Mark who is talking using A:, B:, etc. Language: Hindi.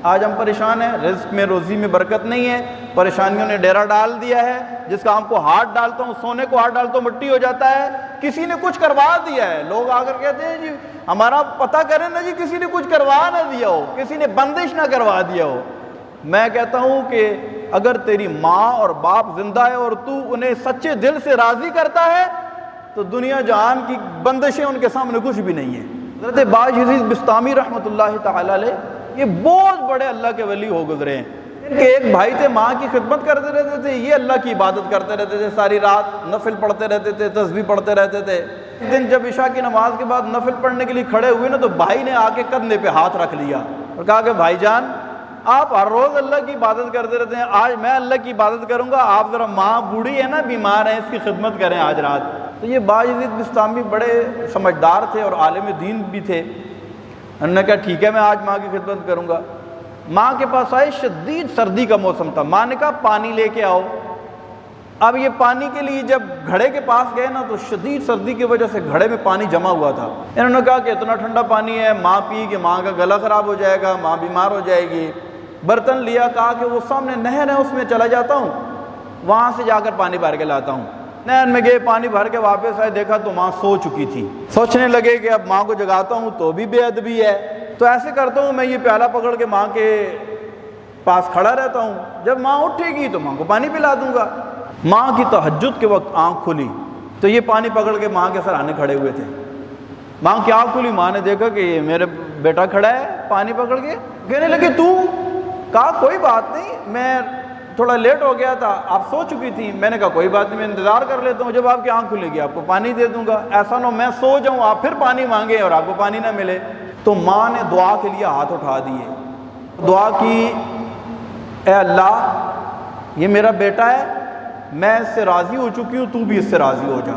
A: आज हम परेशान हैं, रिज़्क़ में रोज़ी में बरकत नहीं है, परेशानियों ने डेरा डाल दिया है। जिस काम को हाथ डालता हूँ, सोने को हाथ डालता हूँ मिट्टी हो जाता है। किसी ने कुछ करवा दिया है, लोग आकर कहते हैं जी हमारा पता करें ना जी, किसी ने कुछ करवा ना दिया हो, किसी ने बंदिश ना करवा दिया हो। मैं कहता हूँ कि अगर तेरी माँ और बाप जिंदा है और तू उन्हें सच्चे दिल से राज़ी करता है तो दुनिया जहान की बंदिशें उनके सामने कुछ भी नहीं है। हज़रत बाज़ बिस्तामी रहमतुल्लाह तआला अलैह ये बहुत बड़े अल्लाह के वली हो गुजरे हैं। इनके एक भाई थे, माँ की खिदमत करते रहते थे, ये अल्लाह की इबादत करते रहते थे, सारी रात नफिल पढ़ते रहते थे, तस्बीह पढ़ते रहते थे। एक दिन जब इशा की नमाज के बाद नफिल पढ़ने के लिए खड़े हुए ना, तो भाई ने आके कंधे पे हाथ रख लिया और कहा कि भाईजान आप हर रोज़ अल्लाह की इबादत करते रहते हैं, आज मैं अल्लाह की इबादत करूँगा, आप ज़रा माँ बूढ़ी है ना, बीमार है, इसकी खिदमत करें आज रात। तो ये बाज़ बिस्तामी बड़े समझदार थे और आलिम दीन भी थे। उन्होंने कहा ठीक है मैं आज माँ की खिदमत करूँगा। माँ के पास आए, शदीद सर्दी का मौसम था। माँ ने कहा पानी लेके आओ। अब ये पानी के लिए जब घड़े के पास गए ना, तो शदीद सर्दी की वजह से घड़े में पानी जमा हुआ था। इन्होंने कहा कि इतना ठंडा पानी है, माँ पी के माँ का गला ख़राब हो जाएगा, माँ बीमार हो जाएगी। बर्तन लिया, कहा कि वो सामने नहर है उसमें चला जाता हूँ, वहाँ से जाकर पानी भर के लाता हूँ। नहर में गए, पानी भर के वापस आए, देखा तो माँ सो चुकी थी। सोचने लगे कि अब माँ को जगाता हूँ तो भी बेअदबी है, तो ऐसे करता हूँ मैं ये प्याला पकड़ के माँ के पास खड़ा रहता हूँ, जब माँ उठेगी तो माँ को पानी पिला दूंगा। माँ की तहज्जुद के वक्त आँख खुली तो ये पानी पकड़ के माँ के सराहने खड़े हुए थे। माँ की आँख खुली, माँ ने देखा कि ये मेरे बेटा खड़ा है पानी पकड़ के। कहने लगी तू? कहा कोई बात नहीं, मैं थोड़ा लेट हो गया था, आप सो चुकी थी। मैंने कहा कोई बात नहीं, मैं इंतज़ार कर लेता हूँ, जब आपकी आँख खुलेगी आपको पानी दे दूंगा। ऐसा ना मैं सो जाऊँ, आप फिर पानी मांगे और आपको पानी ना मिले। तो माँ ने दुआ के लिए हाथ उठा दिए, दुआ की, ए अल्लाह ये मेरा बेटा है, मैं इससे राज़ी हो चुकी हूँ, तू भी इससे राज़ी हो जा।